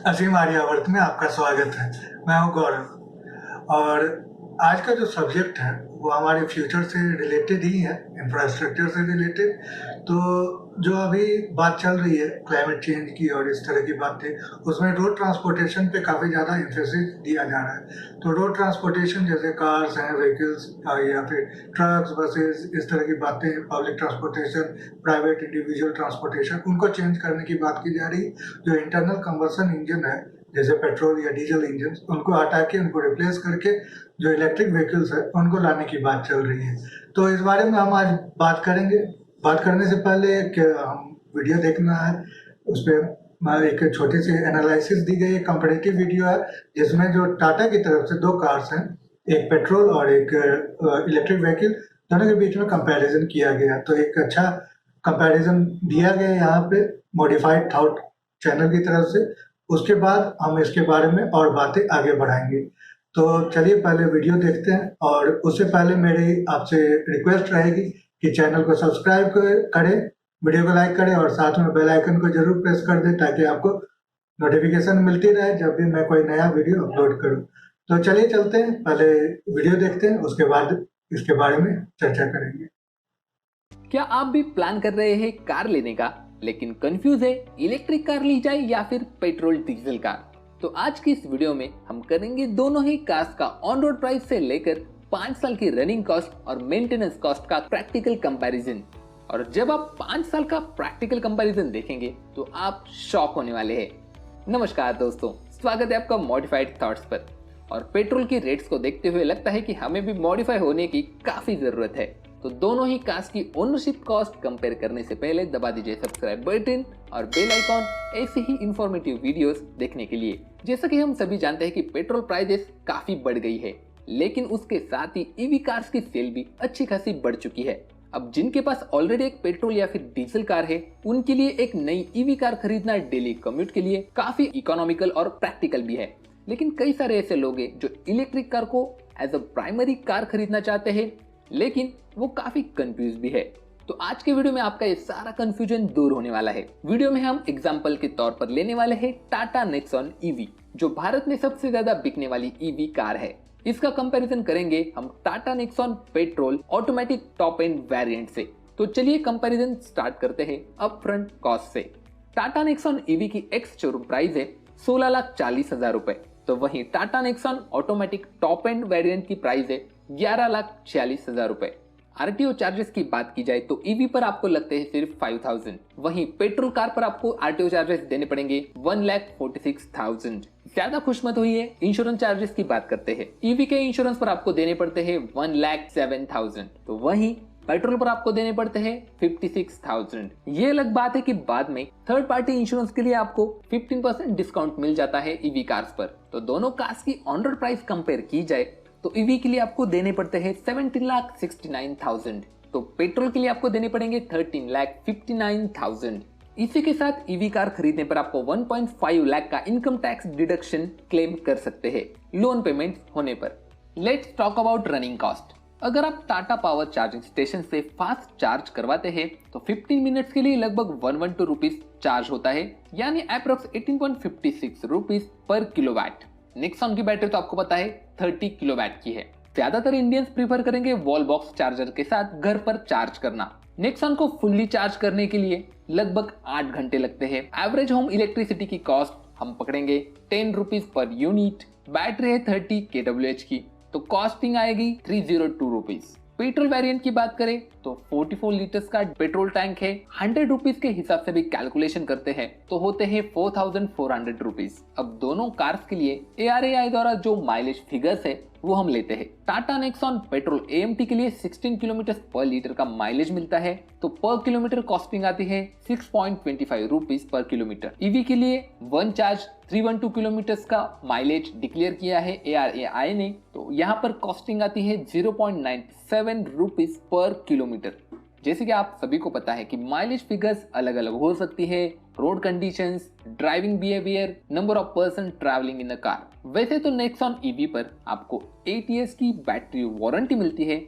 असीम आर्यावर्त में आपका स्वागत है। मैं हूँ गौरव और आज का जो सब्जेक्ट है वो हमारे फ्यूचर से रिलेटेड ही है, इंफ्रास्ट्रक्चर से रिलेटेड। तो जो अभी बात चल रही है क्लाइमेट चेंज की और इस तरह की बातें, उसमें रोड ट्रांसपोर्टेशन पे काफ़ी ज़्यादा एम्फेसिस दिया जा रहा है। तो रोड ट्रांसपोर्टेशन जैसे कार्स हैं, व्हीकल्स या फिर ट्रक्स, बसेस, इस तरह की बातें, public transportation, private individual transportation, उनको चेंज करने की बात की जा रही है। जो इंटरनल कंबसन इंजन है जैसे पेट्रोल या डीजल इंजन, उनको हटा के उनको रिप्लेस करके जो इलेक्ट्रिक व्हीकल्स है उनको लाने की बात चल रही है। तो इस बारे में हम आज बात करेंगे। बात करने से पहले हम वीडियो देखना है, उस पर एक छोटी सी एनालिसिस दी गई, एक कंपेरेटिव वीडियो है जिसमें जो टाटा की तरफ से दो कार्स हैं, एक पेट्रोल और एक इलेक्ट्रिक व्हीकल, दोनों के बीच में कंपैरिजन किया गया। तो एक अच्छा कंपैरिजन दिया गया यहाँ पे मॉडिफाइड थॉट चैनल की तरफ से। उसके बाद हम इसके बारे में और बातें आगे बढ़ाएंगे। तो चलिए पहले वीडियो देखते हैं, और उससे पहले मेरी आपसे रिक्वेस्ट रहेगी कि चैनल को सब्सक्राइब करें, वीडियो को लाइक करें और साथ में बेल आइकन को जरूर प्रेस कर दें ताकि आपको नोटिफिकेशन मिलती रहे जब भी मैं कोई नया वीडियो अपलोड करूं। तो चलिए चलते हैं, पहले वीडियो देखते हैं, उसके बाद इसके बारे में चर्चा करेंगे। क्या आप भी प्लान कर रहे हैं कार लेने का, लेकिन कंफ्यूज है इलेक्ट्रिक कार ली जाए या फिर पेट्रोल डीजल कार? तो आज की इस वीडियो में हम करेंगे दोनों ही कार्स का ऑन रोड प्राइस से लेकर 5 साल की रनिंग कॉस्ट और मेंटेनेंस कॉस्ट का प्रैक्टिकल कंपैरिजन। और जब आप 5 साल का प्रैक्टिकल कंपैरिजन देखेंगे तो आप शॉक होने वाले हैं। नमस्कार दोस्तों, स्वागत है आपका मॉडिफाइड थॉट्स पर। और पेट्रोल की रेट्स को देखते हुए लगता है कि हमें भी मॉडिफाई होने की काफी जरूरत है। तो दोनों ही कार्स की ओनरशिप कॉस्ट कंपेयर करने से पहले दबा दीजिए सब्सक्राइब बटन और बेल आइकॉन ऐसे ही इंफॉर्मेटिव वीडियोस देखने के लिए। जैसा कि हम सभी जानते हैं कि पेट्रोल प्राइसेस काफी बढ़ गई है, लेकिन उसके साथ ही ईवी कार्स की सेल भी अच्छी खासी बढ़ चुकी है। अब जिनके पास ऑलरेडी एक पेट्रोल या फिर डीजल कार है, उनके लिए एक नई ईवी कार खरीदना डेली कम्यूट के लिए काफी इकोनॉमिकल और प्रैक्टिकल भी है। लेकिन कई सारे ऐसे लोग हैं जो इलेक्ट्रिक कार को एज अ प्राइमरी कार खरीदना चाहते हैं, लेकिन वो काफी कंफ्यूज भी है। तो आज के वीडियो में आपका ये सारा कंफ्यूजन दूर होने वाला है। वीडियो में हम एग्जांपल के तौर पर लेने वाले हैं टाटा नेक्सॉन ईवी, जो भारत में सबसे ज्यादा बिकने वाली ईवी कार है। इसका कंपैरिजन करेंगे हम Tata Nexon petrol automatic top end variant से। तो चलिए कंपैरिजन स्टार्ट करते हैं अप फ्रंट कॉस्ट से। टाटा नेक्सॉन ईवी की एक्स शोरूम प्राइस है 16,40,000 रुपए। तो वहीं Tata Nexon automatic top end variant की प्राइस है 11,46,000 रुपए। आरटीओ चार्जेस की बात की जाए तो ईवी पर आपको लगते हैं सिर्फ 5,000, वहीं पेट्रोल कार पर आपको आरटीओ चार्जेस देने पड़ेंगे 1,46,000। ज्यादा खुश मत होइए, इंश्योरेंस चार्जेस की बात करते हैं। ईवी के इंश्योरेंस पर आपको देने पड़ते हैं 1,07,000, तो वहीं पेट्रोल पर आपको देने पड़ते हैं 56,000। ये अलग बात है कि बाद में थर्ड पार्टी इंश्योरेंस के लिए आपको 15% डिस्काउंट मिल जाता है ईवी कार्स पर। तो दोनों कार्स की ऑन रोड प्राइस कंपेयर की जाए तो ईवी के लिए आपको देने पड़ते हैं 17,69,000, तो पेट्रोल के लिए आपको देने पड़ेंगे 13,59,000। इसी के साथ ईवी कार खरीदने पर आपको 1.5 लाख का इनकम टैक्स डिडक्शन क्लेम कर सकते हैं लोन पेमेंट होने पर। Let's talk about running cost. अगर आप टाटा पावर चार्जिंग स्टेशन से फास्ट चार्ज करवाते हैं तो 15 मिनट्स के लिए लगभग 112 रुपीज चार्ज होता है, यानी approx 18.56 rupees per kilowatt. Nexon की बैटरी तो आपको पता है 30 किलोवाट की है। ज्यादातर इंडियंस प्रीफर करेंगे वॉल बॉक्स चार्जर के साथ घर पर चार्ज करना। नेक्सॉन को फुल्ली चार्ज करने के लिए लगभग 8 घंटे लगते हैं। एवरेज होम इलेक्ट्रिसिटी की कॉस्ट हम पकड़ेंगे 10 रुपीज पर यूनिट। बैटरी है 30 kWh की, तो कॉस्टिंग आएगी 302 रुपीज। पेट्रोल वेरिएंट की बात करें तो 44 लीटर्स का पेट्रोल टैंक है। 100 रुपीज के हिसाब से भी कैलकुलेशन करते हैं तो होते हैं 4,400 रुपीज। अब दोनों कार्स के लिए ARAI द्वारा जो माइलेज फिगर्स है वो हम लेते हैं। टाटा नेक्सॉन पेट्रोल AMT के लिए 16 किलोमीटर पर लीटर का माइलेज मिलता है, तो पर किलोमीटर कॉस्टिंग आती है 6.25 रुपीज पर किलोमीटर। ईवी के लिए वन चार्ज 312 किलोमीटर का माइलेज डिक्लेयर किया है ARAI ने, तो यहाँ पर कॉस्टिंग आती है 0.97 रुपीज पर किलोमीटर। जैसे कि आप सभी को पता है कि माइलेज फिगर्स अलग अलग हो सकती है, road conditions, driving behaviour, number of person travelling in a car. वैसे तो नेक्सॉन ईवी पर आपको 8 इयर्स की बैटरी वारंटी मिलती है,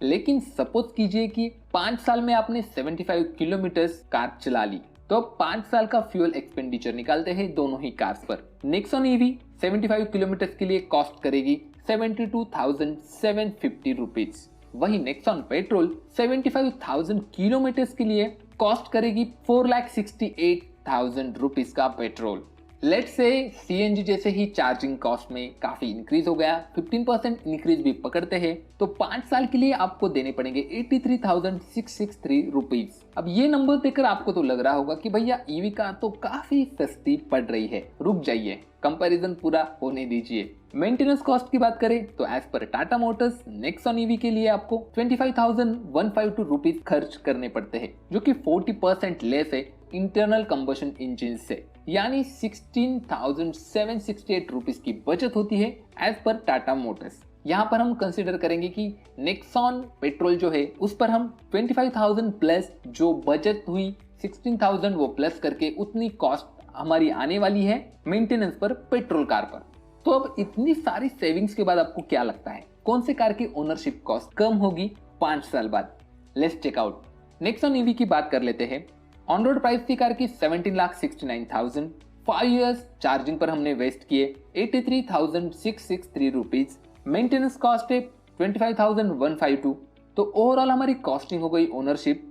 लेकिन सपोज कीजिए कि 5 साल में आपने 75 किलोमीटर कार चला ली, तो अब 5 साल का फ्यूल एक्सपेंडिचर निकालते हैं दोनों ही कार्स पर। नेक्सॉन ईवी 75 किलोमीटर के लिए कॉस्ट करेगी 72,750 रुपीज। वही नेक्सॉन पेट्रोल 75,000 किलोमीटर के लिए कॉस्ट करेगी 4,68,000 रुपीज का पेट्रोल। लेट्स से सीएनजी जैसे ही चार्जिंग कॉस्ट में काफी इंक्रीज हो गया, 15% इंक्रीज भी पकड़ते हैं, तो 5 साल के लिए आपको देने पड़ेंगे 83,663 रुपीज। अब ये नंबर देखकर आपको तो लग रहा होगा कि भैया ईवी कार तो काफी सस्ती पड़ रही है। रुक जाइए, कंपैरिजन पूरा होने दीजिए। मेंटेनेंस कॉस्ट की बात करें तो as per Tata Motors Nexon EV के लिए आपको 25,152 रुपीज खर्च करने पड़ते हैं, जो कि 40% लेस है इंटरनल कंबशन इंजन से, यानी 16,768 रुपीज की बचत होती है एज पर टाटा मोटर्स। यहाँ पर हम कंसिडर करेंगे कि नेक्सॉन पेट्रोल जो है उस पर हम 25,000 प्लस जो बचत हुई 16,000 वो प्लस करके उतनी कॉस्ट हमारी आने वाली है मेंटेनेंस पर पेट्रोल कार पर। तो अब इतनी सारी सेविंग्स के बाद आपको क्या लगता है कौन से कार की ओनरशिप कॉस्ट कम होगी 5 साल बाद? Let's check out. Nexon EV की बात कर लेते हैं। ऑन रोड प्राइस थी कार की 17,69,000। 5 इयर्स चार्जिंग पर हमने वेस्ट किए 83,663 रुपीज। मेंटेनेंस कॉस्ट है 25,152। तो ओवरऑल हमारी कॉस्टिंग हो गई ownership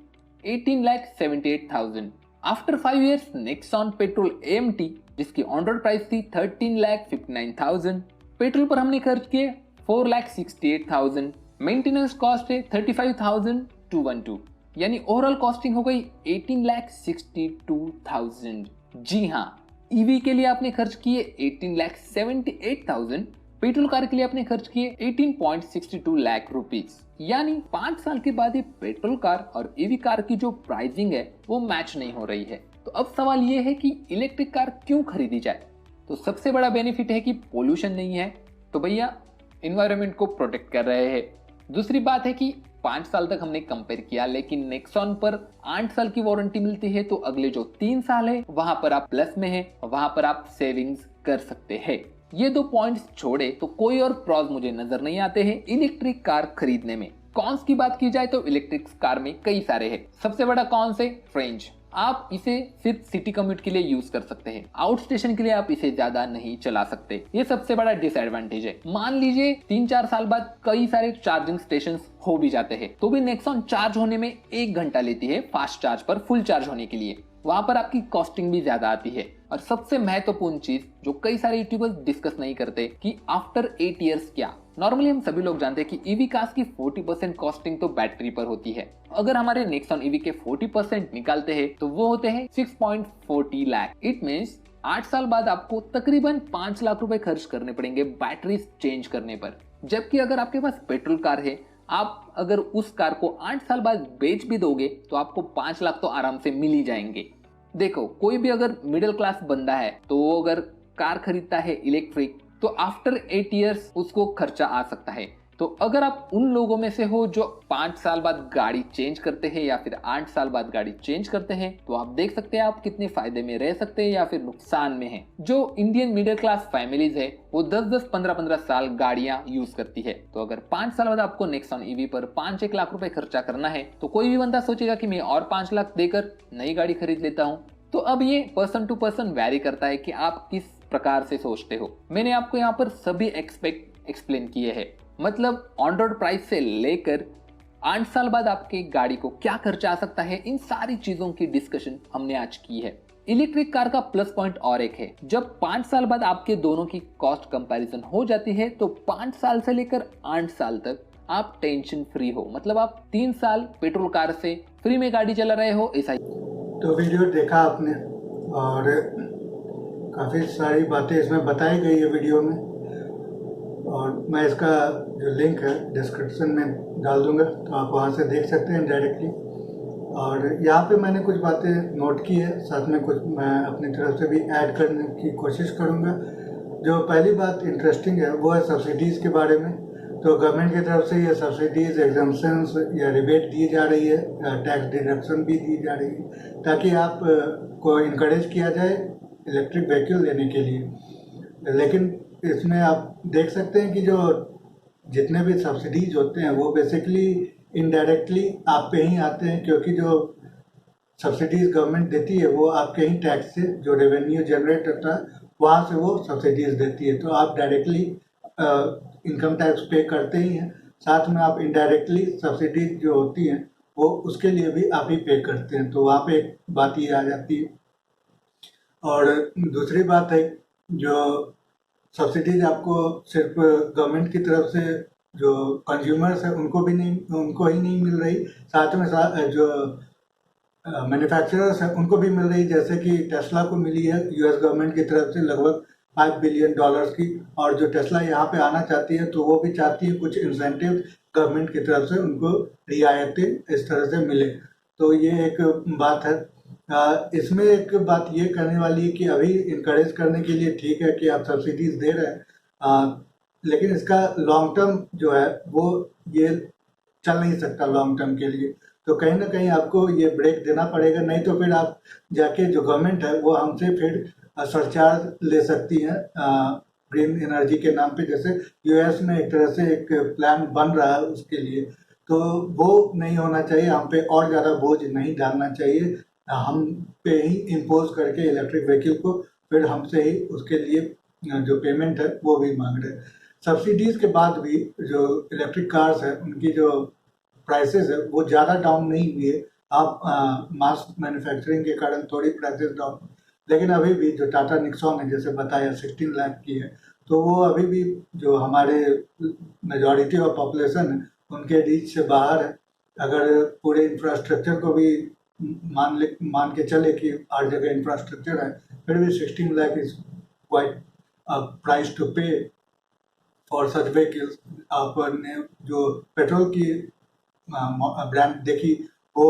18,78,000। After 5 years Nexon petrol AMT जिसकी ऑन रोड प्राइस थी 13,59,000। पेट्रोल पर हमने खर्च किए 4,68,000। मेंटेनेंस कॉस्ट है 35,212, यानी ओवरऑल कॉस्टिंग हो गई 18,62,000। जी हाँ, ईवी के लिए आपने खर्च किए 18,78,000, पेट्रोल कार के लिए आपने खर्च किए 18.62 लाख रुपीज। यानी 5 साल के बाद ये पेट्रोल कार और ईवी कार की जो प्राइसिंग है वो मैच नहीं हो रही है। तो अब सवाल ये है कि इलेक्ट्रिक कार क्यों खरीदी जाए? तो सबसे बड़ा बेनिफिट है कि पोल्यूशन नहीं है, तो भैया इन्वायरमेंट को प्रोटेक्ट कर रहे हैं। दूसरी बात है कि 5 साल तक हमने कंपेयर किया, लेकिन नेक्सॉन पर 8 साल की वारंटी मिलती है, तो अगले जो 3 साल है वहां पर आप प्लस में है, वहां पर आप सेविंग्स कर सकते हैं। ये 2 पॉइंट्स छोड़े तो कोई और प्रॉज मुझे नजर नहीं आते हैं इलेक्ट्रिक कार खरीदने में। कॉन्स की बात की जाए तो इलेक्ट्रिक कार में कई सारे हैं। सबसे बड़ा कॉन्स है रेंज। आप इसे सिर्फ सिटी कम्यूट के लिए यूज कर सकते हैं, आउट स्टेशन के लिए आप इसे ज्यादा नहीं चला सकते। ये सबसे बड़ा डिसएडवांटेज है। मान लीजिए 3-4 साल बाद कई सारे चार्जिंग स्टेशन हो भी जाते हैं, तो भी नेक्सॉन चार्ज होने में 1 घंटा लेती है फास्ट चार्ज पर फुल चार्ज होने के लिए। वहां पर आपकी कॉस्टिंग भी ज्यादा आती है। और सबसे महत्वपूर्ण चीज जो कई सारे यूट्यूबर्स डिस्कस नहीं करते कि आफ्टर 8 इयर्स क्या। नॉर्मली हम सभी लोग जानते हैं कि ईवी कार्स की 40% कॉस्टिंग तो बैटरी पर होती है। अगर हमारे नेक्सॉन ईवी के 40% निकालते हैं तो वो होते हैं 6.40 लाख। इट मीन्स 8 साल बाद आपको तकरीबन 5 लाख रुपए खर्च करने पड़ेंगे बैटरी चेंज करने पर। जबकि अगर आपके पास पेट्रोल कार है, आप अगर उस कार को 8 साल बाद बेच भी दोगे तो आपको 5 लाख तो आराम से मिल ही जाएंगे। देखो, कोई भी अगर मिडिल क्लास बंदा है तो वो अगर कार खरीदता है इलेक्ट्रिक, तो आफ्टर 8 इयर्स उसको खर्चा आ सकता है। तो अगर आप उन लोगों में से हो जो 5 साल बाद गाड़ी चेंज करते हैं या फिर 8 साल बाद गाड़ी चेंज करते हैं, तो आप देख सकते हैं आप कितने फायदे में रह सकते हैं या फिर नुकसान में हैं। जो इंडियन मिडिल क्लास फैमिलीज है वो 10-10, 15-15 साल गाड़ियां यूज करती है। तो अगर 5 साल बाद आपको नेक्सॉन ईवी पर 5-1 लाख रुपए खर्चा करना है, तो कोई भी बंदा सोचेगा कि मैं और 5 लाख देकर नई गाड़ी खरीद लेता हूँ। तो अब ये पर्सन टू पर्सन वैरी करता है कि आप किस प्रकार से सोचते हो। मैंने आपको यहाँ पर सभी एक्सपेक्ट एक्सप्लेन किए हैं। मतलब ऑन रोड प्राइस से लेकर 8 साल बाद आपकी गाड़ी को क्या खर्चा आ सकता है, इन सारी चीजों की डिस्कशन हमने आज की है। इलेक्ट्रिक कार का प्लस पॉइंट और एक है, जब 5 साल बाद आपके दोनों की कॉस्ट कंपैरिजन हो जाती है तो 5 साल से लेकर 8 साल तक आप टेंशन फ्री हो। मतलब आप 3 साल पेट्रोल कार से फ्री में गाड़ी चला रहे हो, ऐसा ही। तो वीडियो देखा आपने और काफ़ी सारी बातें इसमें बताई गई है वीडियो में, और मैं इसका जो लिंक है डिस्क्रिप्शन में डाल दूंगा, तो आप वहां से देख सकते हैं डायरेक्टली। और यहाँ पे मैंने कुछ बातें नोट की है, साथ में कुछ मैं अपनी तरफ से भी ऐड करने की कोशिश करूँगा। जो पहली बात इंटरेस्टिंग है वो है सब्सिडीज़ के बारे में। तो गवर्नमेंट की तरफ से ये सब्सिडीज, एग्जाम्पशंस या रिबेट दी जा रही है, टैक्स डिडक्शन भी दी जा रही है, ताकि आप को इनकरेज किया जाए इलेक्ट्रिक व्हीकल लेने के लिए। लेकिन इसमें आप देख सकते हैं कि जो जितने भी सब्सिडीज होते हैं वो बेसिकली इनडायरेक्टली आप पे ही आते हैं, क्योंकि जो सब्सिडीज गवर्नमेंट देती है वो आपके ही टैक्स से जो रेवेन्यू जनरेट होता है वहाँ से वो सब्सिडीज देती है। तो आप डायरेक्टली इनकम टैक्स पे करते ही हैं, साथ में आप इनडायरेक्टली सब्सिडीज जो होती हैं वो उसके लिए भी आप ही पे करते हैं। तो वहाँ पे एक बात ये आ जाती है। और दूसरी बात है, जो सब्सिडीज आपको सिर्फ गवर्नमेंट की तरफ से जो कंज्यूमर्स है उनको भी नहीं, उनको ही नहीं मिल रही, साथ में जो मैन्युफैक्चरर्स हैं उनको भी मिल रही। जैसे कि टेस्ला को मिली है यूएस गवर्नमेंट की तरफ से लगभग $5 बिलियन की, और जो टेस्ला यहाँ पे आना चाहती है तो वो भी चाहती है कुछ इंसेंटिव गवर्नमेंट की तरफ से उनको रियायतें इस तरह से मिले। तो ये एक बात है। इसमें एक बात ये करने वाली है कि अभी इनकरेज करने के लिए ठीक है कि आप सब्सिडीज दे रहे हैं, लेकिन इसका लॉन्ग टर्म जो है वो ये चल नहीं सकता लॉन्ग टर्म के लिए। तो कहीं ना कहीं आपको ये ब्रेक देना पड़ेगा, नहीं तो फिर आप जाके जो गवर्नमेंट है वो हमसे फिर सरचार्ज ले सकती है ग्रीन एनर्जी के नाम पे। जैसे यूएस में एक तरह से एक प्लान बन रहा है उसके लिए, तो वो नहीं होना चाहिए। हम पे और ज़्यादा बोझ नहीं डालना चाहिए, हम पे ही इम्पोज करके इलेक्ट्रिक व्हीकल को फिर हमसे ही उसके लिए जो पेमेंट है वो भी मांग रहे हैं। सब्सिडीज के बाद भी जो इलेक्ट्रिक कार्स है उनकी जो प्राइसेस है वो ज़्यादा डाउन नहीं हुई है। आप मास मैन्युफैक्चरिंग के कारण थोड़ी प्राइसेस डाउन, लेकिन अभी भी जो टाटा निक्सॉन है जैसे बताया 16 लाख की है, तो वो अभी भी जो हमारे मेजॉरिटी ऑफ पॉपुलेशन है उनके रीच से बाहर है। अगर पूरे इंफ्रास्ट्रक्चर को भी मान के चले कि हर जगह इंफ्रास्ट्रक्चर है, फिर भी 16 lakh is quite price to pay for such vehicles. आपने जो पेट्रोल की ब्रांड देखी वो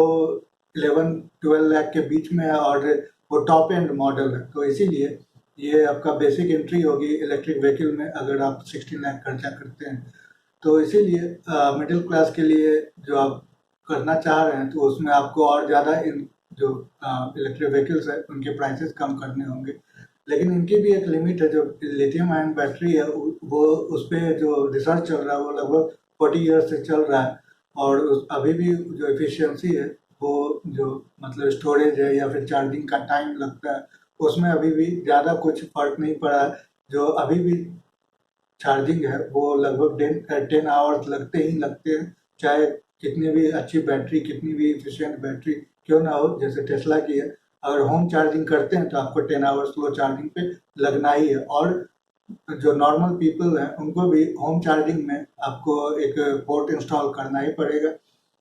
11-12 लाख के बीच में है, और वो टॉप एंड मॉडल है। तो इसीलिए ये आपका बेसिक एंट्री होगी इलेक्ट्रिक व्हीकल में अगर आप 16 लाख खर्चा करते हैं। तो इसीलिए मिडिल क्लास के लिए जो आप करना चाह रहे हैं तो उसमें आपको और ज़्यादा इन जो इलेक्ट्रिक व्हीकल्स है उनके प्राइसेस कम करने होंगे। लेकिन इनकी भी एक लिमिट है। जो लिथियम आयन बैटरी है वो उस पर जो रिसर्च चल रहा है वो लगभग 40 ईयर्स से चल रहा है, और अभी भी जो एफिशिएंसी है वो जो मतलब स्टोरेज है या फिर चार्जिंग का टाइम लगता है उसमें अभी भी ज़्यादा कुछ फर्क नहीं पड़ा है। जो अभी भी चार्जिंग है वो लगभग 10 आवर्स लगते ही लगते हैं, चाहे कितनी भी अच्छी बैटरी कितनी भी इफिशियंट बैटरी क्यों ना हो, जैसे टेस्ला की है। अगर होम चार्जिंग करते हैं तो आपको 10 आवर्स स्लो चार्जिंग पे लगना ही है। और जो नॉर्मल पीपल हैं उनको भी होम चार्जिंग में आपको एक पोर्ट इंस्टॉल करना ही पड़ेगा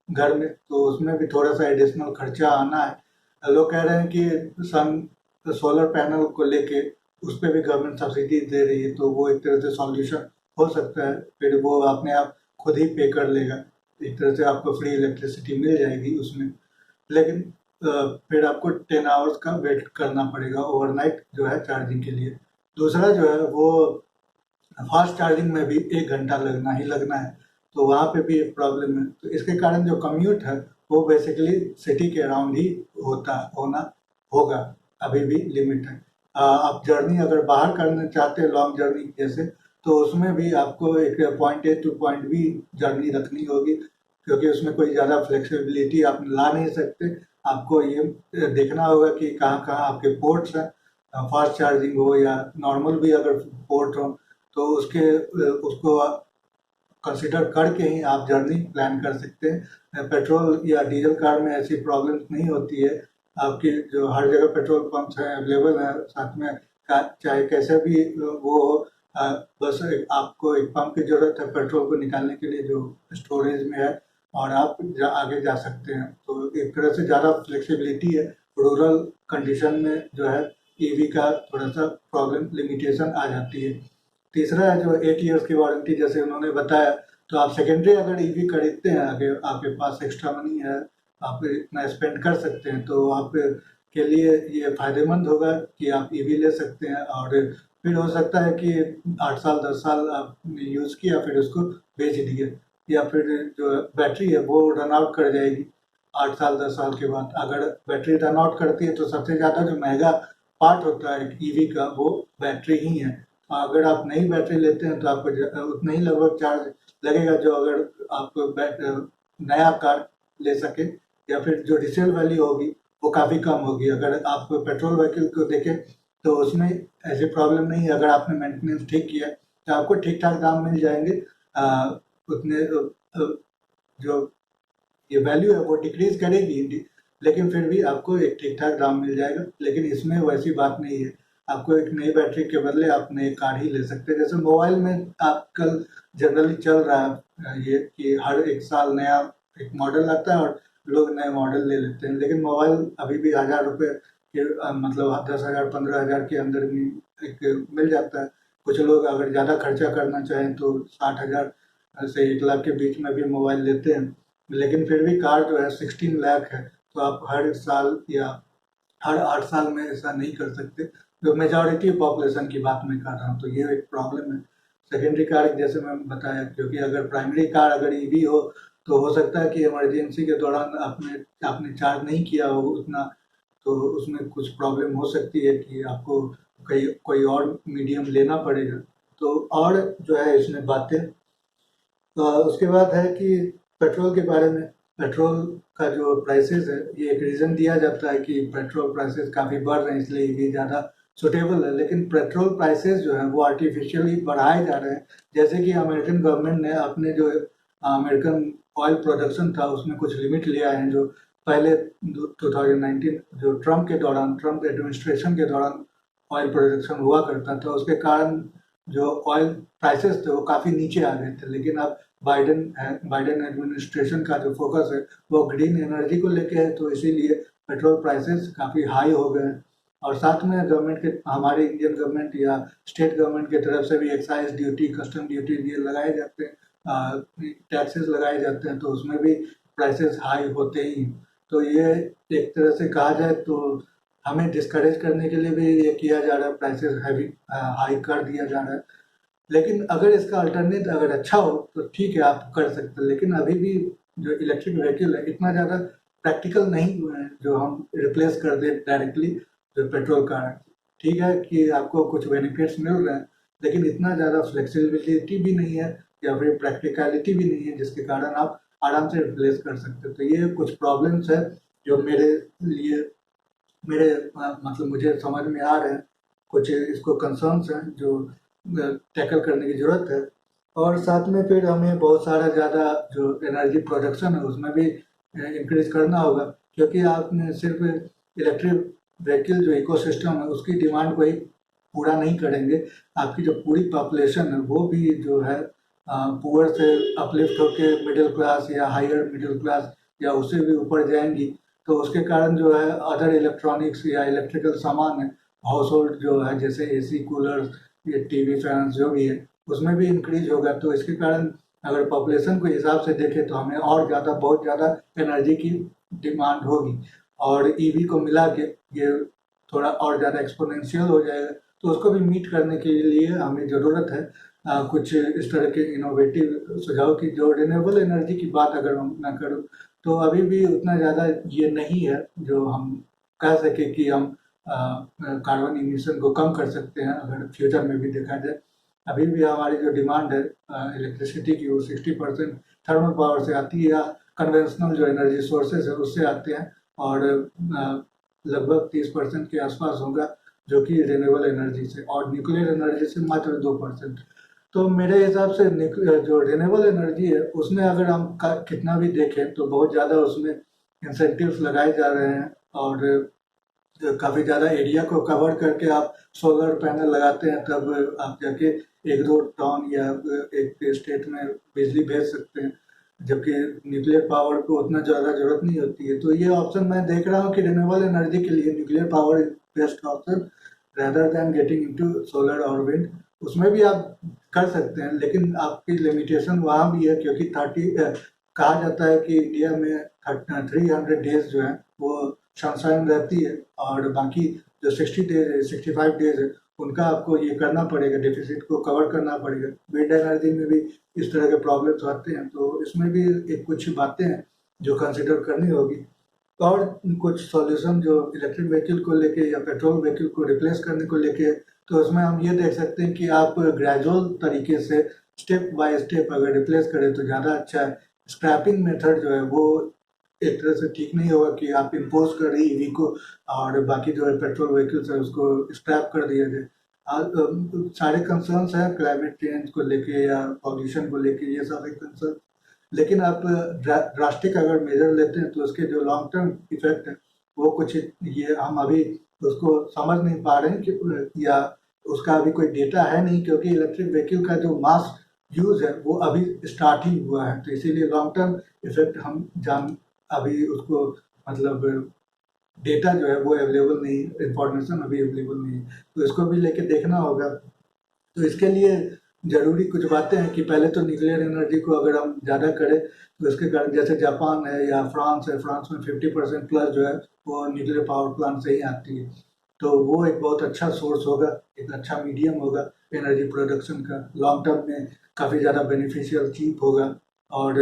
घर में, तो उसमें भी थोड़ा सा एडिशनल खर्चा आना है। लोग कह रहे हैं कि सन सोलर पैनल को लेके उस पर भी गवर्नमेंट सब्सिडी दे रही है, तो वो एक तरह से सॉल्यूशन हो सकता है। फिर वो अपने आप खुद ही पे कर लेगा, एक तरह से आपको फ्री इलेक्ट्रिसिटी मिल जाएगी उसमें। लेकिन फिर आपको 10 आवर्स का वेट करना पड़ेगा ओवरनाइट जो है चार्जिंग के लिए। दूसरा जो है वो फास्ट चार्जिंग में भी 1 घंटा लगना ही लगना है, तो वहाँ पे भी एक प्रॉब्लम है। तो इसके कारण जो कम्यूट है वो बेसिकली सिटी के अराउंड ही होना होगा, अभी भी लिमिट है। आप जर्नी अगर बाहर करना चाहते हैं लॉन्ग जर्नी जैसे, तो उसमें भी आपको एक point A to point B journey रखनी होगी, क्योंकि उसमें कोई ज़्यादा फ्लेक्सिबिलिटी आप ला नहीं सकते। आपको ये देखना होगा कि कहाँ कहाँ आपके पोर्ट्स हैं, फास्ट चार्जिंग हो या नॉर्मल भी अगर पोर्ट हो, तो उसको कंसिडर करके ही आप जर्नी प्लान कर सकते हैं। पेट्रोल या डीजल कार में ऐसी प्रॉब्लम्स नहीं होती है। आपकी जो हर जगह पेट्रोल पंप्स हैं अवेलेबल है, साथ में चाहे कैसे भी वो हो, बस आपको एक पंप की ज़रूरत है पेट्रोल को निकालने के लिए जो स्टोरेज में है, और आप आगे जा सकते हैं। तो एक तरह से ज़्यादा फ्लेक्सिबिलिटी है। रूरल कंडीशन में जो है ईवी का थोड़ा सा प्रॉब्लम लिमिटेशन आ जाती है। तीसरा है जो 8 ईयर्स की वारंटी जैसे उन्होंने बताया। तो आप सेकेंडरी अगर ईवी खरीदते हैं, अगर आपके पास एक्स्ट्रा मनी है, आप इतना स्पेंड कर सकते हैं, तो आप के लिए ये फायदेमंद होगा कि आप ईवी ले सकते हैं। और फिर हो सकता है कि 8 साल 10 साल आपने यूज़ किया फिर उसको बेच दिए, या फिर जो बैटरी है वो रन आउट कर जाएगी 8 साल 10 साल के बाद। अगर बैटरी रन आउट करती है तो सबसे ज़्यादा जो महंगा पार्ट होता है ईवी का वो बैटरी ही है। अगर आप नई बैटरी लेते हैं तो आपको उतना ही लगभग चार्ज लगेगा जो अगर आप नया कार ले सके, या फिर जो रिसेल वैल्यू होगी वो काफ़ी कम होगी। अगर आप पेट्रोल व्हीकल को देखें तो उसमें ऐसी प्रॉब्लम नहीं है। अगर आपने मेंटेनेंस ठीक किया तो आपको ठीक ठाक दाम मिल जाएंगे। उतने जो ये वैल्यू है वो डिक्रीज करेगी, लेकिन फिर भी आपको एक ठीक ठाक दाम मिल जाएगा। लेकिन इसमें वैसी बात नहीं है। आपको एक नई बैटरी के बदले आप नई कार ही ले सकते हैं। जैसे मोबाइल में आजकल जनरली चल रहा है ये कि हर एक साल नया एक मॉडल आता है और लोग नए मॉडल ले लेते हैं। लेकिन मोबाइल अभी भी 1000 रुपये के मतलब 10,000 15,000 के अंदर में एक मिल जाता है। कुछ लोग अगर ज़्यादा खर्चा करना चाहें तो 60,000 से 1 लाख के बीच में भी मोबाइल लेते हैं। लेकिन फिर भी कार जो है 16 लाख है, तो आप हर साल या हर 8 साल में ऐसा नहीं कर सकते। जो मेजॉरिटी पॉपुलेशन की बात मैं कर रहा हूँ, तो ये एक प्रॉब्लम है। सेकेंडरी कार जैसे मैं बताया, क्योंकि अगर प्राइमरी कार अगर ईवी हो तो हो सकता है कि इमरजेंसी के दौरान आपने आपने चार्ज नहीं किया हो उतना, तो उसमें कुछ प्रॉब्लम हो सकती है कि आपको कोई और मीडियम लेना पड़ेगा। तो और जो है इसमें बातें, तो उसके बाद है कि पेट्रोल के बारे में। पेट्रोल का जो प्राइसेस है, ये एक रीज़न दिया जाता है कि पेट्रोल प्राइसेस काफ़ी बढ़ रहे हैं इसलिए ये ज़्यादा सुटेबल है। लेकिन पेट्रोल प्राइसेस जो है वो आर्टिफिशियली बढ़ाए जा रहे हैं। जैसे कि अमेरिकन गवर्नमेंट ने अपने जो अमेरिकन ऑयल प्रोडक्शन था उसमें कुछ लिमिट लिया है। जो पहले 2019 जो ट्रम्प एडमिनिस्ट्रेशन के दौरान ऑयल प्रोडक्शन हुआ करता था, उसके कारण जो ऑयल प्राइसेस थे वो काफ़ी नीचे आ गए थे। लेकिन अब बाइडेन एडमिनिस्ट्रेशन का जो फोकस है वो ग्रीन एनर्जी को लेके है, तो इसीलिए पेट्रोल प्राइसेस काफ़ी हाई हो गए हैं। और साथ में गवर्नमेंट के, हमारे इंडियन गवर्नमेंट या स्टेट गवर्नमेंट की तरफ से भी एक्साइज ड्यूटी, कस्टम ड्यूटी ये लगाए जाते हैं, टैक्सेस लगाए जाते हैं, तो उसमें भी प्राइसेस हाई होते ही। तो ये एक तरह से कहा जाए तो हमें डिस्करेज करने के लिए भी ये किया जा रहा है, प्राइसेस हैवी हाई कर दिया जा रहा है। लेकिन अगर इसका अल्टरनेट अगर अच्छा हो तो ठीक है, आप कर सकते हैं। लेकिन अभी भी जो इलेक्ट्रिक व्हीकल है इतना ज़्यादा प्रैक्टिकल नहीं हुए हैं जो हम रिप्लेस कर दें डायरेक्टली जो पेट्रोल कार है। ठीक है कि आपको कुछ बेनिफिट्स मिल रहे हैं, लेकिन इतना ज़्यादा फ्लेक्सिबिलिटी भी नहीं है या फिर प्रैक्टिकलिटी भी नहीं है जिसके कारण आप आराम से रिप्लेस कर सकते हो। तो ये कुछ प्रॉब्लम्स है जो मतलब मुझे समझ में आ रहे हैं। कुछ इसको कंसर्न्स हैं जो टैकल करने की ज़रूरत है। और साथ में फिर हमें बहुत सारा ज़्यादा जो एनर्जी प्रोडक्शन है उसमें भी इंक्रीज करना होगा, क्योंकि आपने सिर्फ इलेक्ट्रिक व्हीकल जो इकोसिस्टम है उसकी डिमांड को ही पूरा नहीं करेंगे। आपकी जो पूरी पॉपुलेशन है वो भी जो है पुअर से अपलिफ्ट होके मिडिल क्लास या हायर मिडिल क्लास या उससे भी ऊपर जाएंगी। तो उसके कारण जो है अदर इलेक्ट्रॉनिक्स या इलेक्ट्रिकल सामान है, हाउस होल्ड जो है जैसे एसी, कूलर, ये टीवी, फैंस जो भी है उसमें भी इंक्रीज होगा। तो इसके कारण अगर पॉपुलेशन को हिसाब से देखें तो हमें और ज़्यादा, बहुत ज़्यादा एनर्जी की डिमांड होगी। और ईवी को मिला के ये थोड़ा और ज़्यादा एक्सपोनेंशियल हो जाएगा। तो उसको भी मीट करने के लिए हमें ज़रूरत है कुछ इस तरह के इनोवेटिव सुझाव की। जो रिन्यूएबल एनर्जी की बात अगर मैं करूँ तो अभी भी उतना ज़्यादा ये नहीं है जो हम कह सके कि हम कार्बन इमिशन को कम कर सकते हैं अगर फ्यूचर में भी देखा जाए। अभी भी हमारी जो डिमांड है इलेक्ट्रिसिटी की वो 60% थर्मल पावर से आती है या कन्वेंशनल जो एनर्जी सोर्सेज है उससे आते हैं। और लगभग 30% के आसपास होगा जो कि रिन्यूएबल एनर्जी से, और न्यूक्लियर एनर्जी से मात्र 2%। तो मेरे हिसाब से जो रिन्यूएबल एनर्जी है उसमें अगर हम कितना भी देखें तो बहुत ज़्यादा उसमें इंसेंटिव्स लगाए जा रहे हैं। और काफ़ी ज़्यादा एरिया को कवर करके आप सोलर पैनल लगाते हैं तब आप जाके 1-2 टाउन या एक स्टेट में बिजली भेज सकते हैं, जबकि न्यूक्लियर पावर को उतना ज़्यादा ज़रूरत नहीं होती है। तो ये ऑप्शन मैं देख रहा हूँ कि रिन्यूएबल एनर्जी के लिए nuclear power is best option rather than getting into solar और विंड। उसमें भी आप कर सकते हैं, लेकिन आपकी लिमिटेशन वहाँ भी है क्योंकि कहा जाता है कि इंडिया में 300 डेज जो है वो सनशाइन रहती है, और बाकी जो 60 डेज है, 65 डेज है, उनका आपको ये करना पड़ेगा, डेफिसिट को कवर करना पड़ेगा। विंड एनर्जी में भी इस तरह के प्रॉब्लम्स आते हैं, तो इसमें भी एक कुछ बातें हैं जो कंसिडर करनी होगी। और कुछ सॉल्यूशन जो इलेक्ट्रिक व्हीकल को लेके या पेट्रोल व्हीकल को रिप्लेस करने को लेके, तो उसमें हम ये देख सकते हैं कि आप ग्रेजुअल तरीके से स्टेप बाय स्टेप अगर रिप्लेस करें तो ज़्यादा अच्छा है। स्क्रैपिंग मेथड जो है वो एक तरह से ठीक नहीं होगा कि आप इम्पोज कर रही ईवी को और बाकी जो है पेट्रोल व्हीकल्स है उसको स्क्रैप कर दिया जाए। आज सारे कंसर्न्स हैं क्लाइमेट चेंज को लेके या पॉल्यूशन को लेके, ये सारे कंसर्न, लेकिन आप ड्रास्टिक अगर मेजर लेते हैं तो उसके जो लॉन्ग टर्म इफेक्ट है वो कुछ ये हम अभी उसको समझ नहीं पा रहे हैं कि या उसका अभी कोई डेटा है नहीं, क्योंकि इलेक्ट्रिक व्हीकल का जो मास यूज है वो अभी स्टार्ट ही हुआ है, तो इसीलिए लॉन्ग टर्म इफेक्ट हम जान अभी उसको मतलब डेटा जो है वो अवेलेबल नहीं, इंफॉर्मेशन अभी अवेलेबल नहीं है, तो इसको भी लेके देखना होगा। तो इसके लिए ज़रूरी कुछ बातें हैं कि पहले तो न्यूक्लियर एनर्जी को अगर हम ज़्यादा करें तो इसके कारण जैसे जापान है या फ्रांस है, फ्रांस में 50% प्लस जो है वो न्यूक्लियर पावर प्लांट से ही आती है, तो वो एक बहुत अच्छा सोर्स होगा, एक अच्छा मीडियम होगा एनर्जी प्रोडक्शन का, लॉन्ग टर्म में काफ़ी ज़्यादा बेनिफिशियल चीप होगा। और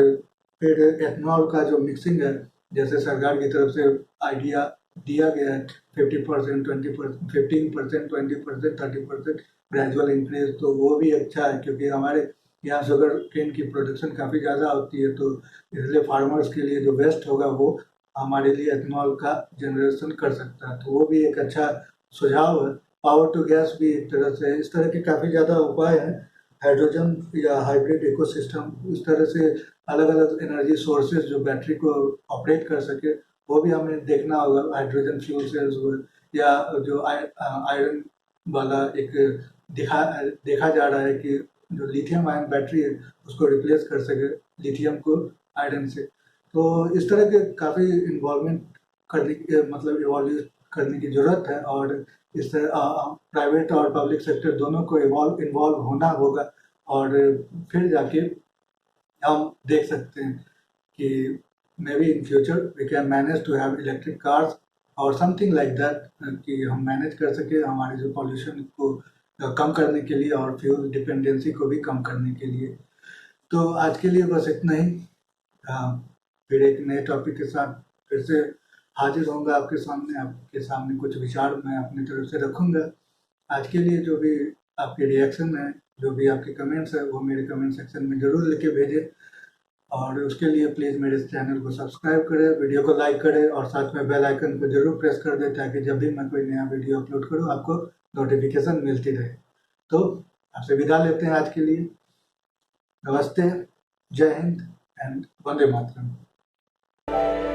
फिर एथनॉल का जो मिक्सिंग है, जैसे सरकार की तरफ से आइडिया दिया गया है 50%, 20%, 15%, 20%, 30% ग्रेजुअल इंक्रीज, तो वो भी अच्छा है क्योंकि हमारे यहाँ शुगर केन की प्रोडक्शन काफ़ी ज़्यादा होती है, तो इसलिए फार्मर्स के लिए जो वेस्ट होगा वो हमारे लिए एथनॉल का जनरेशन कर सकता है, तो वो भी एक अच्छा सुझाव है। पावर टू गैस भी एक तरह से, इस तरह के काफ़ी ज़्यादा उपाय हैं। हाइड्रोजन या हाइब्रिड इकोसिस्टम, इस तरह से अलग अलग एनर्जी सोर्सेज जो बैटरी को ऑपरेट कर सके वो भी हमें देखना होगा। हाइड्रोजन फ्यूल सेल्स या जो आयरन वाला एक देखा जा रहा है कि जो लिथियम आयन बैटरी है उसको रिप्लेस कर सके लिथियम को आयरन से, तो इस तरह के काफ़ी इन्वॉल्वमेंट करने की मतलब इवॉल्व करने की ज़रूरत है, और इस तरह प्राइवेट और पब्लिक सेक्टर दोनों को इन्वॉल्व होना होगा, और फिर जाके हम देख सकते हैं कि maybe in future we can manage to have electric cars और समथिंग लाइक दैट, कि हम मैनेज कर सके हमारे जो पॉल्यूशन को कम करने के लिए और फ्यूल डिपेंडेंसी को भी कम करने के लिए। तो आज के लिए बस इतना ही। फिर एक नए टॉपिक के साथ फिर से हाजिर होऊंगा आपके सामने कुछ विचार मैं अपनी तरफ से रखूंगा। आज के लिए जो भी आपके रिएक्शन है, जो भी आपके कमेंट्स है, वो मेरे कमेंट सेक्शन में ज़रूर लिख भेजें, और उसके लिए प्लीज़ मेरे इस चैनल को सब्सक्राइब करें, वीडियो को लाइक करें और साथ में बेल आइकन को जरूर प्रेस कर दें ताकि जब भी मैं कोई नया वीडियो अपलोड करूं आपको नोटिफिकेशन मिलती रहे। तो आपसे विदा लेते हैं आज के लिए। नमस्ते, जय हिंद एंड वंदे मातरम।